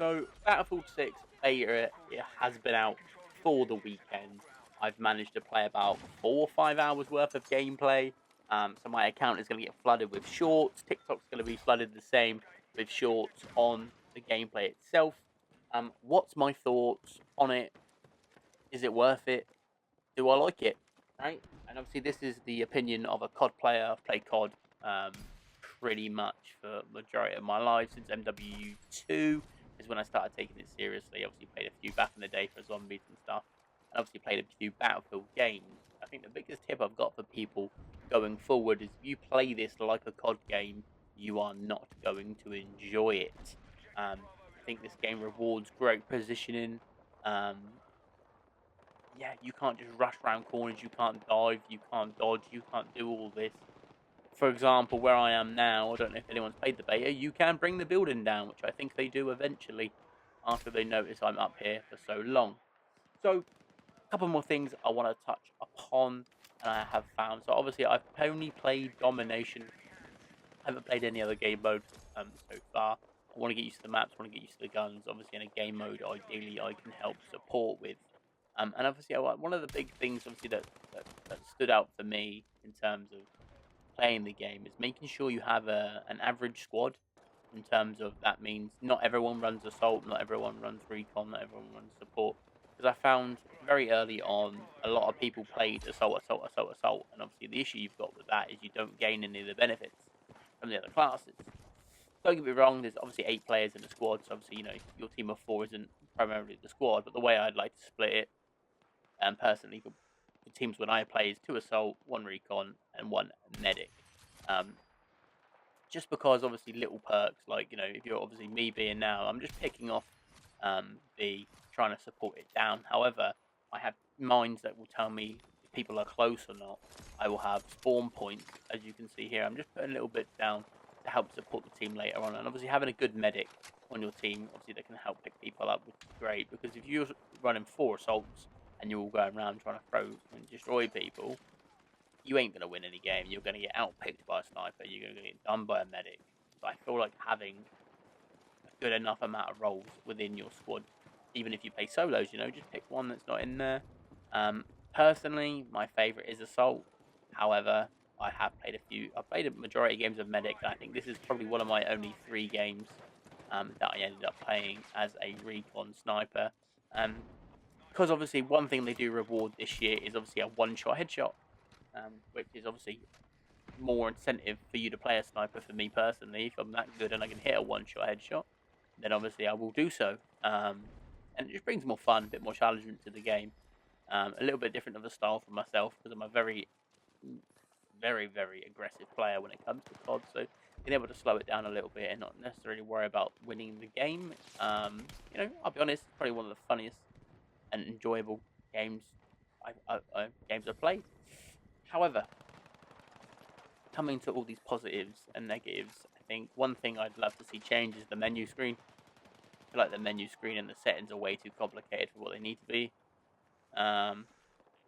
So, Battlefield 6 beta it has been out for the weekend. I've managed to play about 4 or 5 hours worth of gameplay. So my account is going to get flooded with shorts. TikTok's going to be flooded the same with shorts on the gameplay itself. What's my thoughts on it? Is it worth it? Do I like it? Right? And obviously, this is the opinion of a COD player. I've played COD um, pretty much for majority of my life since MW2 is when I started taking it seriously. Obviously, played a few back in the day for zombies and stuff, and obviously played a few Battlefield games. I think the biggest tip I've got for people going forward is if you play this like a COD game, you are not going to enjoy it. I think this game rewards great positioning. Um, yeah, you can't just rush around corners, you can't dive, you can't dodge, you can't do all this. For example, where I am now, I don't know if anyone's played the beta, you can bring the building down, which I think they do eventually after they notice I'm up here for so long. So, a couple more things I want to touch upon and I have found. So, obviously, I've only played Domination. I haven't played any other game mode so far. I want to get used to the maps, I want to get used to the guns. Obviously, in a game mode, ideally, I can help support with. And obviously, one of the big things, obviously, that stood out for me in terms of playing the game is making sure you have an average squad. In terms of that means not everyone runs assault, not everyone runs recon, not everyone runs support. Because I found very early on a lot of people played assault, and obviously the issue you've got with that is you don't gain any of the benefits from the other classes. Don't get me wrong, there's obviously 8 players in the squad, so obviously your team of 4 isn't primarily the squad, but the way I'd like to split it, personally, for the teams when I play is 2 assault, 1 recon, and 1 medic. Um, just because obviously little perks, like if you're obviously me being now, I'm just picking off the trying to support it down. However, I have mines that will tell me if people are close or not. I will have spawn points, as you can see here. I'm just putting a little bit down to help support the team later on, and obviously having a good medic on your team, obviously that can help pick people up, which is great. Because if you're running 4 assaults and you're all going around trying to throw and destroy people, you ain't gonna win any game. You're gonna get outpicked by a sniper. You're gonna get done by a medic. So I feel like having a good enough amount of roles within your squad, even if you play solos, just pick one that's not in there. Personally, my favorite is assault. However, I have played a few. I've played a majority of games of medic, and I think this is probably one of my only 3 games that I ended up playing as a recon sniper. Because obviously one thing they do reward this year is obviously a one-shot headshot, which is obviously more incentive for you to play a sniper. For me personally, if I'm that good and I can hit a one-shot headshot, then obviously I will do so. And it just brings more fun, a bit more challengement to the game. A little bit different of a style for myself because I'm a very, very, very aggressive player when it comes to COD. So being able to slow it down a little bit and not necessarily worry about winning the game, I'll be honest, it's probably one of the funniest and enjoyable games I've played. However, coming to all these positives and negatives, I think one thing I'd love to see change is the menu screen. I feel like the menu screen and the settings are way too complicated for what they need to be. Um,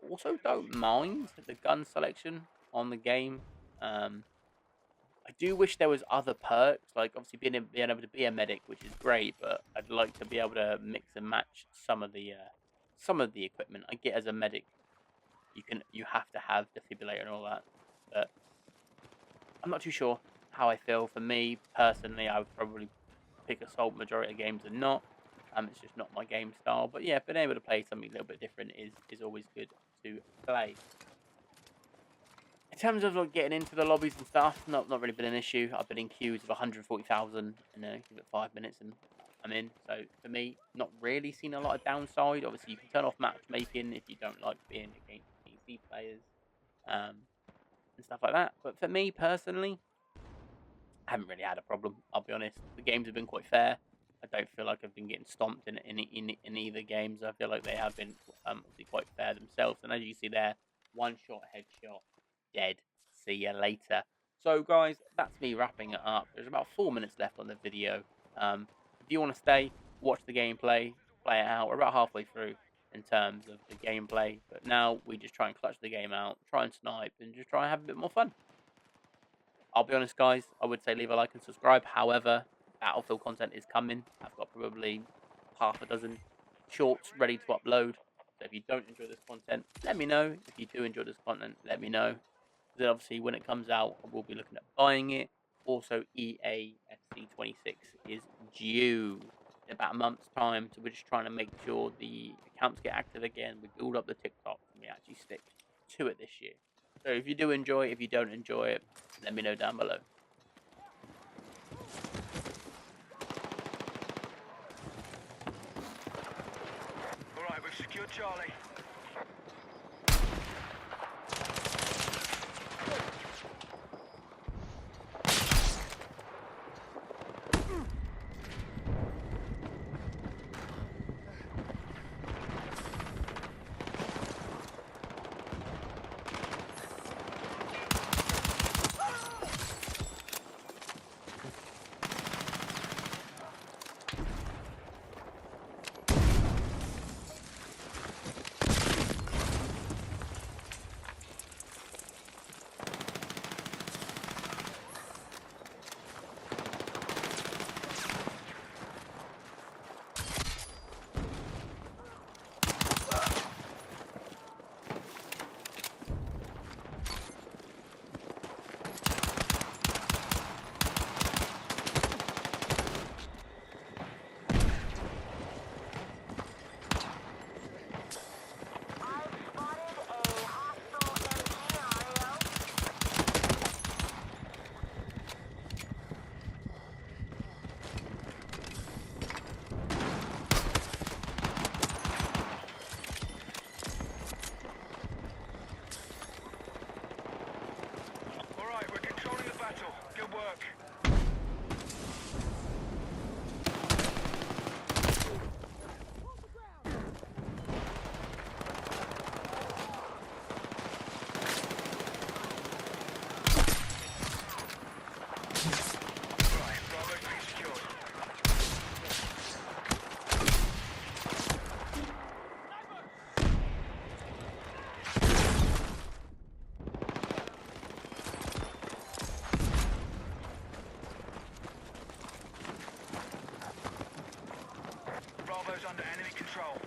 Also, don't mind the gun selection on the game. I do wish there was other perks, like obviously being able to be a medic, which is great, but I'd like to be able to mix and match some of the equipment I get as a medic. You have to have defibrillator and all that, but I'm not too sure how I feel. For me personally, I would probably pick assault majority of games than not. It's just not my game style. But yeah, being able to play something a little bit different is always good to play. In terms of like getting into the lobbies and stuff, not really been an issue. I've been in queues of 140,000 and give it 5 minutes and I'm in. So for me, not really seen a lot of downside. Obviously, you can turn off matchmaking if you don't like being against PC players um, and stuff like that. But for me personally, I haven't really had a problem. I'll be honest. The games have been quite fair. I don't feel like I've been getting stomped in either games. I feel like they have been obviously quite fair themselves. And as you see there, one shot headshot, dead. See you later. So guys, that's me wrapping it up. There's about 4 minutes left on the video. If you want to stay, watch the gameplay, play it out. We're about halfway through in terms of the gameplay. But now we just try and clutch the game out, try and snipe, and just try and have a bit more fun. I'll be honest, guys, I would say leave a like and subscribe. However, Battlefield content is coming. I've got probably half a dozen shorts ready to upload. So if you don't enjoy this content, let me know. If you do enjoy this content, let me know. Then obviously when it comes out, I will be looking at buying it. Also, EA FC 26 is due in about a month's time, so we're just trying to make sure the accounts get active again. We build up the TikToks and we actually stick to it this year. So if you do enjoy it, if you don't enjoy it, let me know down below. All right, we've secured Charlie. Good work. Right, Bravo's been secured. Bravo's under enemy control.